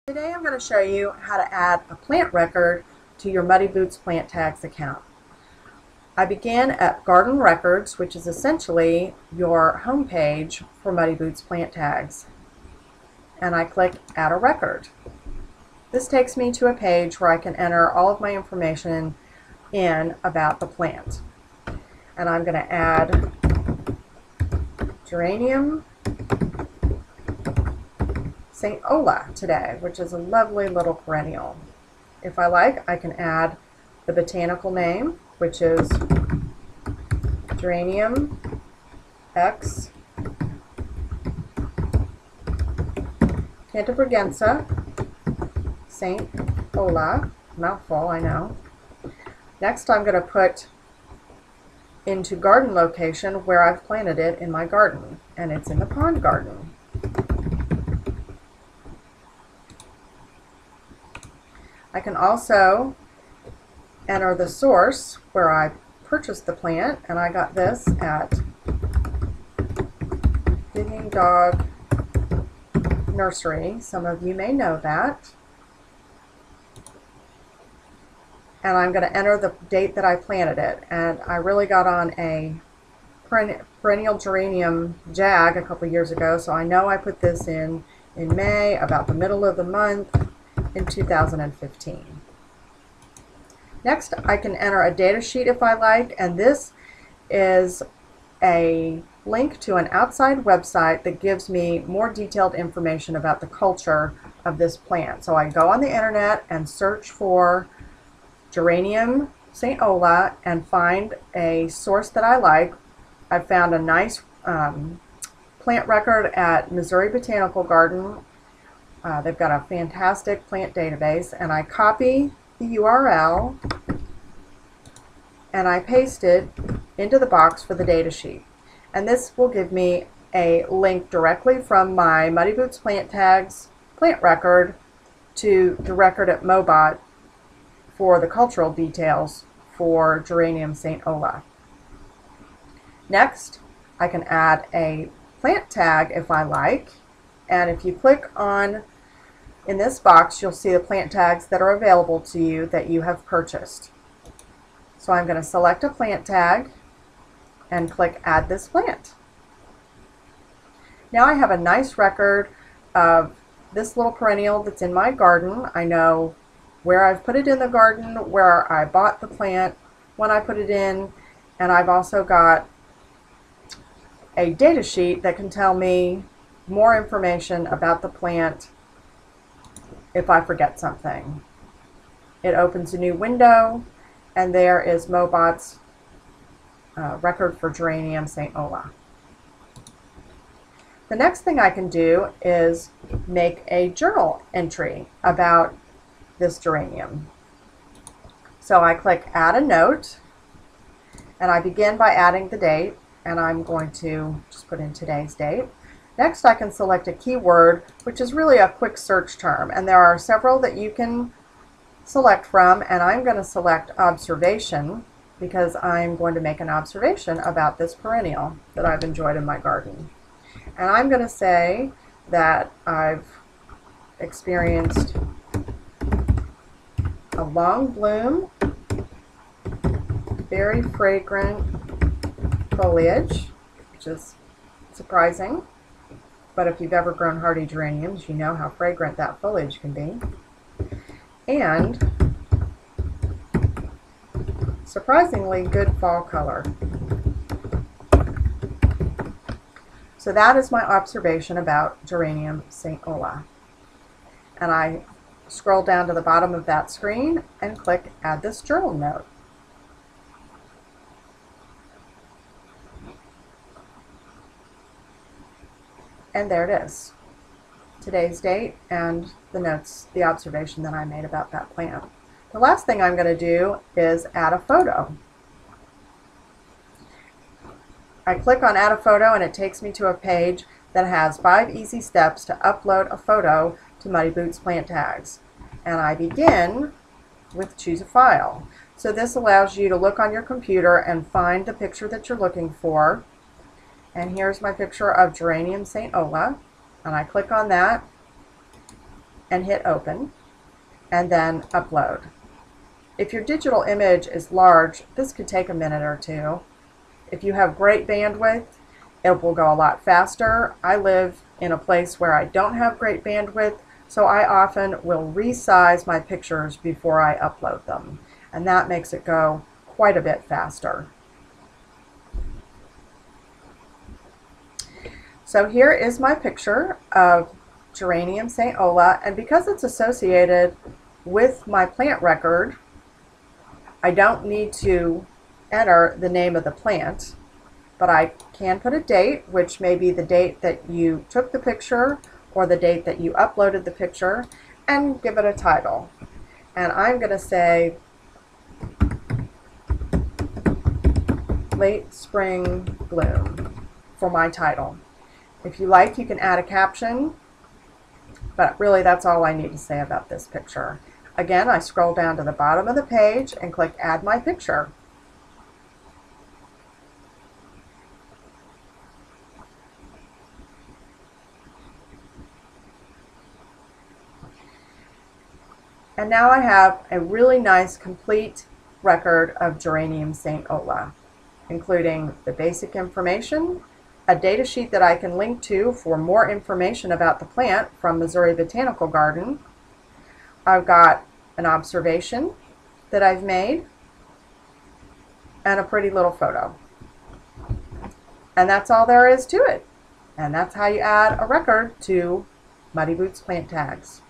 Today I'm going to show you how to add a plant record to your Muddy Boots Plant Tags account. I began at Garden Records, which is essentially your home page for Muddy Boots Plant Tags, and I click Add a Record. This takes me to a page where I can enter all of my information in about the plant. And I'm going to add geranium St. Ola today, which is a lovely little perennial. If I like, I can add the botanical name, which is Geranium X Cantabrigensa St. Ola. Mouthful, I know. Next, I'm going to put into garden location where I've planted it in my garden, and it's in the pond garden. I can also enter the source where I purchased the plant, and I got this at Digging Dog Nursery. Some of you may know that. And I'm going to enter the date that I planted it, and I really got on a perennial geranium jag a couple years ago, so I know I put this in May, about the middle of the month, in 2015. Next, I can enter a data sheet if I like, and this is a link to an outside website that gives me more detailed information about the culture of this plant. So I go on the internet and search for Geranium St. Ola and find a source that I like. I found a nice plant record at Missouri Botanical Garden. They've got a fantastic plant database, and I copy the URL and I paste it into the box for the data sheet. And this will give me a link directly from my Muddy Boots Plant Tags plant record to the record at Mobot for the cultural details for Geranium St. Ola. Next, I can add a plant tag if I like. And if you click on in this box, you'll see the plant tags that are available to you that you have purchased. So I'm going to select a plant tag and click Add this plant. Now I have a nice record of this little perennial that's in my garden. I know where I've put it in the garden, where I bought the plant, when I put it in, and I've also got a data sheet that can tell me more information about the plant if I forget something. It opens a new window, and there is Mobot's record for Geranium St. Ola. The next thing I can do is make a journal entry about this geranium. So I click Add a Note, and I begin by adding the date, and I'm going to just put in today's date. Next, I can select a keyword, which is really a quick search term, and there are several that you can select from, and I'm going to select observation because I'm going to make an observation about this perennial that I've enjoyed in my garden. And I'm going to say that I've experienced a long bloom, very fragrant foliage, which is surprising. But if you've ever grown hardy geraniums, you know how fragrant that foliage can be. And surprisingly good fall color. So that is my observation about Geranium St. Ola. And I scroll down to the bottom of that screen and click Add this journal note. And there it is, today's date and the notes, the observation that I made about that plant. The last thing I'm going to do is add a photo. I click on Add a Photo, and it takes me to a page that has 5 easy steps to upload a photo to Muddy Boots Plant Tags. And I begin with Choose a File. So this allows you to look on your computer and find the picture that you're looking for. And here's my picture of Geranium St. Ola, and I click on that, and hit open, and then upload. If your digital image is large, this could take a minute or two. If you have great bandwidth, it will go a lot faster. I live in a place where I don't have great bandwidth, so I often will resize my pictures before I upload them, and that makes it go quite a bit faster. So here is my picture of Geranium St. Ola, and because it's associated with my plant record, I don't need to enter the name of the plant, but I can put a date, which may be the date that you took the picture or the date that you uploaded the picture, and give it a title. And I'm going to say Late Spring Bloom for my title. If you like, you can add a caption, but really that's all I need to say about this picture. Again, I scroll down to the bottom of the page and click Add My Picture. And now I have a really nice complete record of Geranium St. Ola, including the basic information, a data sheet that I can link to for more information about the plant from Missouri Botanical Garden. I've got an observation that I've made and a pretty little photo. And that's all there is to it. And that's how you add a record to Muddy Boots plant tags.